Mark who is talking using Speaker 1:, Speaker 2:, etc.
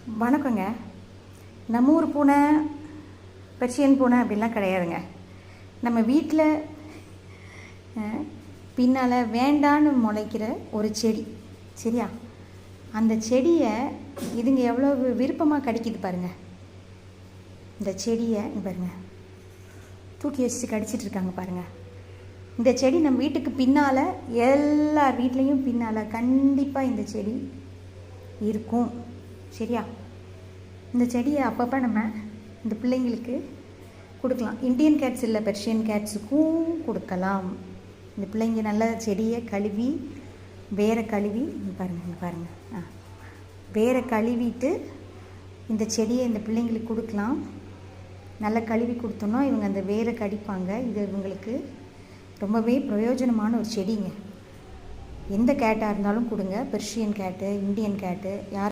Speaker 1: வணக்கங்க. நம்ம ஊர் பூனை, பெர்ஷியன் பூனை அப்படிலாம் கிடையாதுங்க. நம்ம வீட்டில் பின்னால் வேண்டான்னு முளைக்கிற ஒரு செடி, சரியா? அந்த செடியை இதுங்க எவ்வளோ விருப்பமாக கடிக்குது பாருங்கள். இந்த செடியை பாருங்கள், தூக்கி வச்சு கடிச்சிட்ருக்காங்க பாருங்கள். இந்த செடி நம்ம வீட்டுக்கு பின்னால், எல்லார் வீட்லேயும் பின்னால் கண்டிப்பாக இந்த செடி இருக்கும், சரியா? இந்த செடியை அப்பப்போ நம்ம இந்த பிள்ளைங்களுக்கு கொடுக்கலாம். இண்டியன் கேட்ஸ் இல்லை, பெர்ஷியன் கேட்ஸுக்கும் கொடுக்கலாம். இந்த பிள்ளைங்க நல்லா செடியை கழுவி, வேரை கழுவி, பாருங்கள் வேரை கழுவிட்டு இந்த செடியை இந்த பிள்ளைங்களுக்கு கொடுக்கலாம். நல்லா கழுவி கொடுத்தோன்னா இவங்க அந்த வேரை கடிப்பாங்க. இது இவங்களுக்கு ரொம்பவே பிரயோஜனமான ஒரு செடிங்க. எந்த கேட்டாக இருந்தாலும் கொடுங்க. பெர்ஷியன் கேட்டு, இண்டியன் கேட்டு, யார்